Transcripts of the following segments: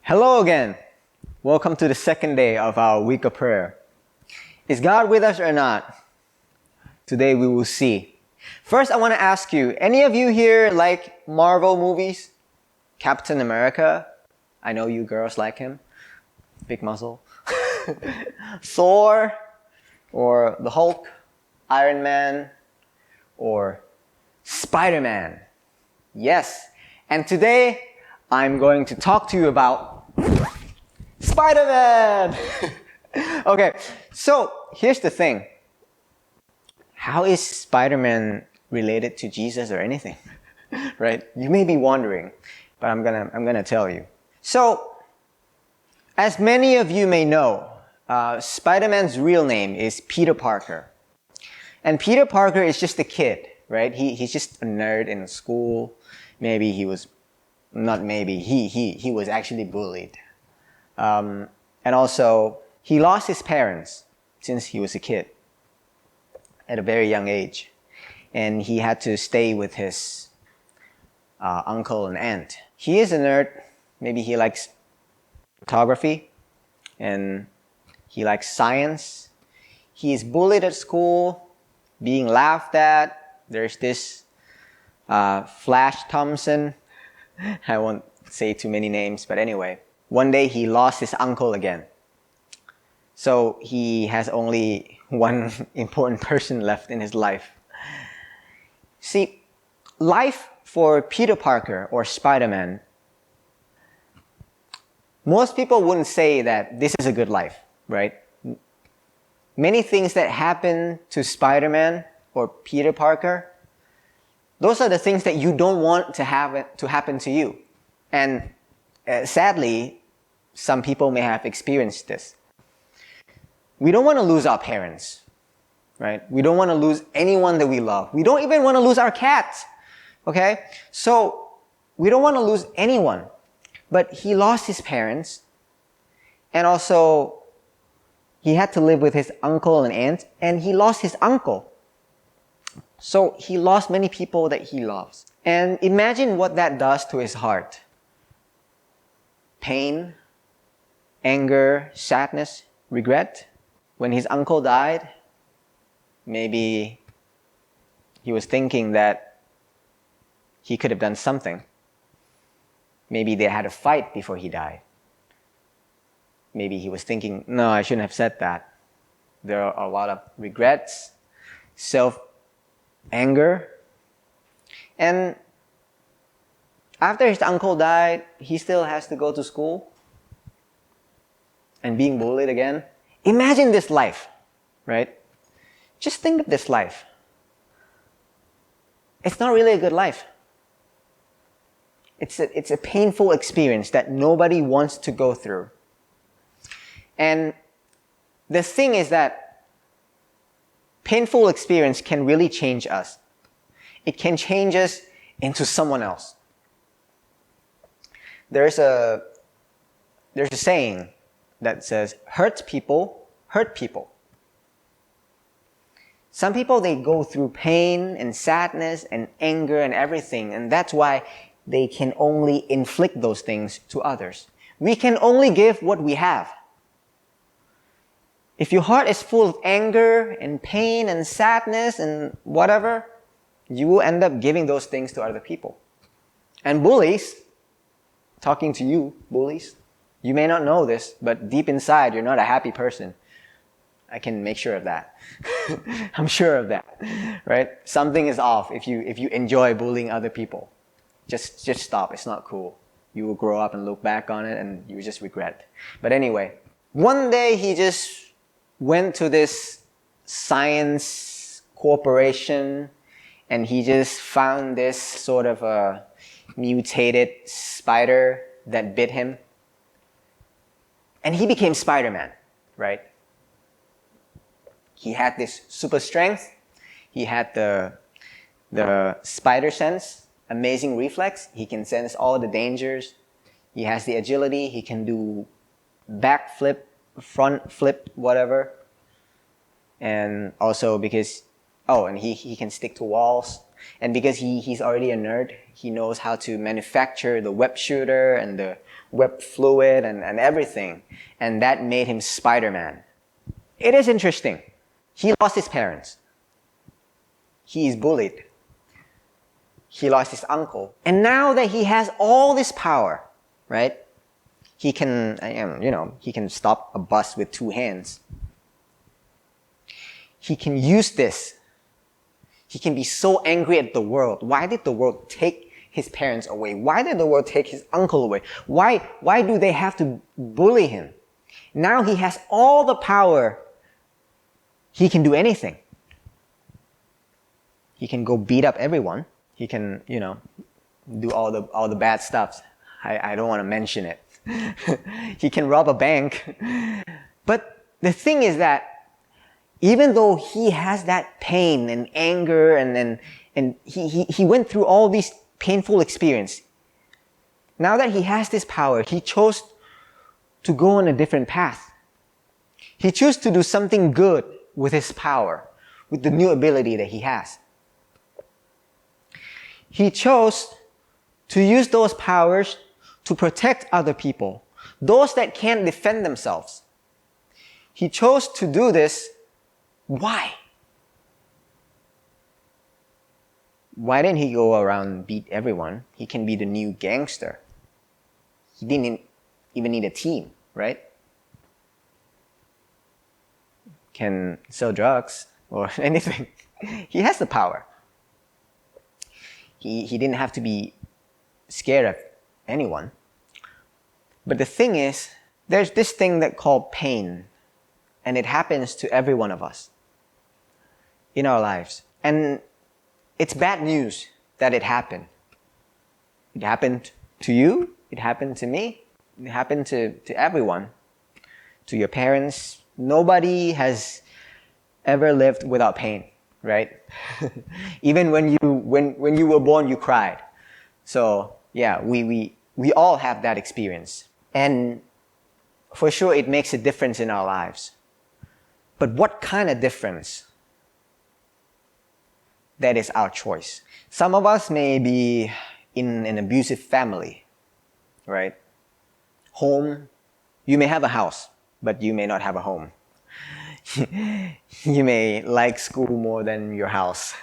Hello again. Welcome to the second day of our week of prayer. Is God with us or not? Today we will see. First, I want to ask you, any of you here like Marvel movies? Captain America? I know you girls like him. Big muscle. Thor? Or the Hulk? Iron Man? Or Spider-Man? Yes. And today, I'm going to talk to you about Spider-Man! Okay, so here's the thing. How is Spider-Man related to Jesus or anything? Right? You may be wondering, but I'm gonna tell you. So, as many of you may know, Spider-Man's real name is Peter Parker. And Peter Parker is just a kid, right? He's just a nerd in school. Maybe he was, not maybe, he was actually bullied. And also, he lost his parents since he was a kid at a very young age. And he had to stay with his uncle and aunt. He is a nerd. Maybe he likes photography and he likes science. He is bullied at school, being laughed at. There's this Flash Thompson. I won't say too many names, but anyway. One day he lost his uncle again. So he has only one important person left in his life. See, life for Peter Parker or Spider-Man, most people wouldn't say that this is a good life, right? Many things that happen to Spider-Man or Peter Parker, those are the things that you don't want to happen to you. And sadly, some people may have experienced this. We don't want to lose our parents, right? We don't want to lose anyone that we love. We don't even want to lose our cats, okay? So, we don't want to lose anyone. But he lost his parents, and also, he had to live with his uncle and aunt, and he lost his uncle. So, he lost many people that he loves. And imagine what that does to his heart. Pain, anger, sadness, regret. When his uncle died, maybe he was thinking that he could have done something. Maybe they had a fight before he died. Maybe he was thinking, no, I shouldn't have said that. There are a lot of regrets, self-anger. And after his uncle died, he still has to go to school and being bullied again. Imagine this life, right? Just think of this life. It's not really a good life. It's a painful experience that nobody wants to go through. And the thing is that painful experience can really change us. It can change us into someone else. There's a saying that says, hurt people. Some people, they go through pain and sadness and anger and everything, and that's why they can only inflict those things to others. We can only give what we have. If your heart is full of anger and pain and sadness and whatever, you will end up giving those things to other people. And bullies, talking to you, bullies, you may not know this, but deep inside, you're not a happy person. I can make sure of that. I'm sure of that, right? Something is off if you enjoy bullying other people. Just stop. It's not cool. You will grow up and look back on it and you just regret. But anyway, one day he just went to this science corporation and he just found this sort of a mutated spider that bit him. And he became Spider-Man, right? He had this super strength. He had the spider sense, amazing reflex. He can sense all the dangers. He has the agility. He can do back flip, front flip, whatever. And also because, and he can stick to walls. And because he's already a nerd, he knows how to manufacture the web shooter and the web fluid and everything. And that made him Spider-Man. It is interesting. He lost his parents. He is bullied. He lost his uncle. And now that he has all this power, right? He can, he can stop a bus with 2 hands. He can use this. He can be so angry at the world. Why did the world take his parents away? Why did the world take his uncle away? Why do they have to bully him? Now he has all the power. He can do anything. He can go beat up everyone. He can, do all the bad stuff. I don't want to mention it. He can rob a bank. But the thing is that even though he has that pain and anger and he went through all these painful experience, now that he has this power, he chose to go on a different path. He chose to do something good with his power, with the new ability that he has. He chose to use those powers to protect other people, those that can't defend themselves. He chose to do this. Why? Why didn't he go around and beat everyone? He can be the new gangster. He didn't even need a team, right? Can sell drugs or anything. He has the power. He didn't have to be scared of anyone. But the thing is, there's this thing that called pain, and it happens to every one of us in our lives. And it's bad news that it happened. It happened to you, it happened to me, it happened to everyone, to your parents. Nobody has ever lived without pain, right? Even when you were born, you cried. So yeah, we all have that experience. And for sure, it makes a difference in our lives. But what kind of difference? That is our choice. Some of us may be in an abusive family, right? Home, you may have a house, but you may not have a home. You may like school more than your house.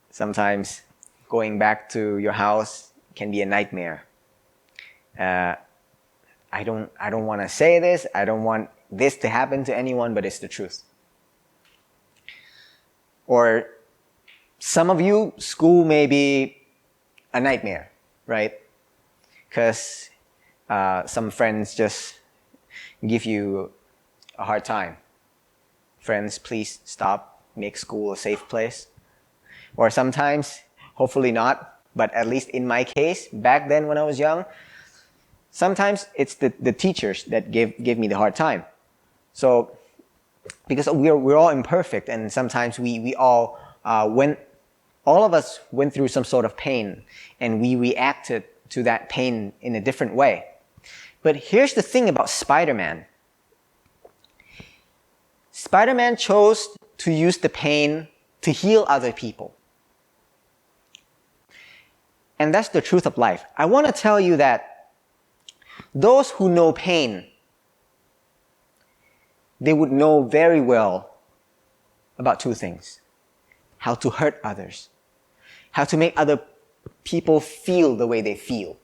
Sometimes going back to your house can be a nightmare. I don't want to say this. I don't want this to happen to anyone, but it's the truth. Or some of you, school may be a nightmare, right? Because some friends just give you a hard time. Friends, please stop. Make school a safe place. Or sometimes, hopefully not, but at least in my case, back then when I was young, sometimes it's the teachers that give me the hard time. So, because we're all imperfect, and sometimes we all all of us went through some sort of pain, and we reacted to that pain in a different way. But here's the thing about Spider-Man. Spider-Man chose to use the pain to heal other people. And that's the truth of life. I want to tell you that those who know pain, they would know very well about 2 things. How to hurt others. How to make other people feel the way they feel.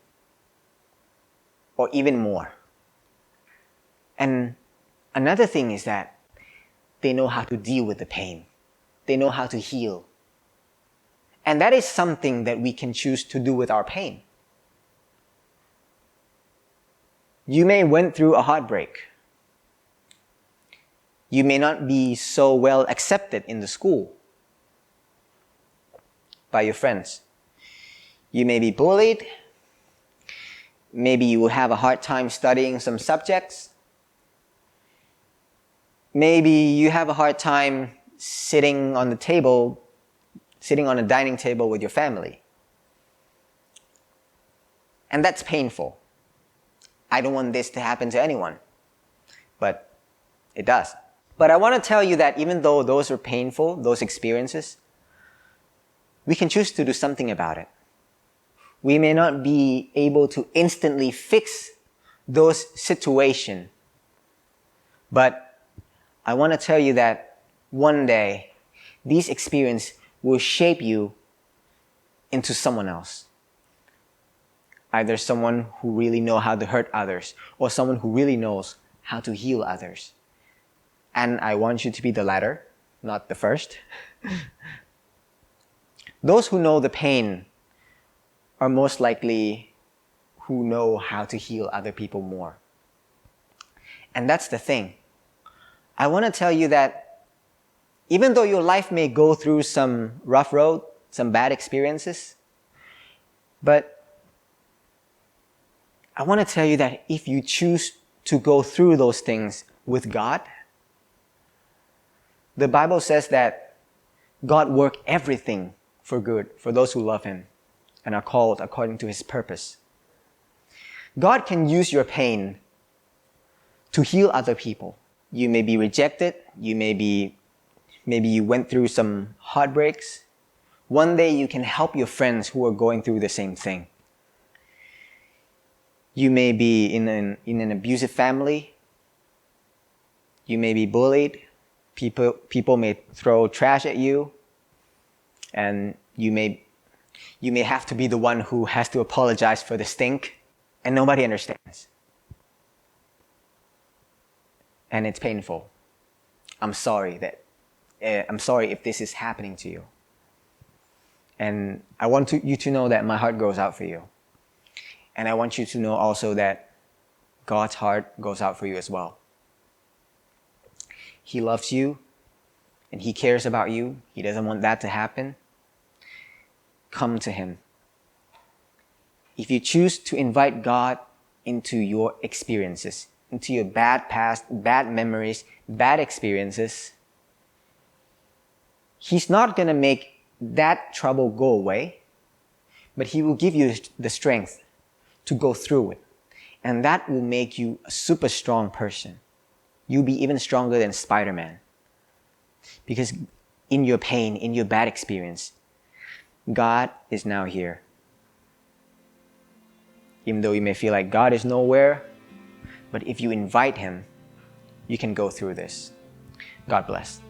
Or even more. And another thing is that they know how to deal with the pain. They know how to heal. And that is something that we can choose to do with our pain. You may went through a heartbreak. You may not be so well accepted in the school by your friends. You may be bullied. Maybe you will have a hard time studying some subjects. Maybe you have a hard time sitting on a dining table with your family. And that's painful. I don't want this to happen to anyone. But it does. But I want to tell you that even though those are painful, those experiences, we can choose to do something about it. We may not be able to instantly fix those situations, but I want to tell you that one day, these experiences will shape you into someone else. Either someone who really knows how to hurt others, or someone who really knows how to heal others. And I want you to be the latter, not the first. Those who know the pain are most likely who know how to heal other people more. And that's the thing. I want to tell you that even though your life may go through some rough road, some bad experiences, but I want to tell you that if you choose to go through those things with God, the Bible says that God works everything for good for those who love Him and are called according to His purpose. God can use your pain to heal other people. You may be rejected. Maybe you went through some heartbreaks. One day you can help your friends who are going through the same thing. You may be in an abusive family. You may be bullied. People may throw trash at you. And you may have to be the one who has to apologize for the stink. And nobody understands. And it's painful. I'm sorry if this is happening to you. And I want you to know that my heart goes out for you. And I want you to know also that God's heart goes out for you as well. He loves you and He cares about you. He doesn't want that to happen. Come to Him. If you choose to invite God into your experiences, into your bad past, bad memories, bad experiences, He's not going to make that trouble go away, but He will give you the strength to go through it. And that will make you a super strong person. You'll be even stronger than Spider-Man. Because in your pain, in your bad experience, God is now here. Even though you may feel like God is nowhere, but if you invite Him, you can go through this. God bless.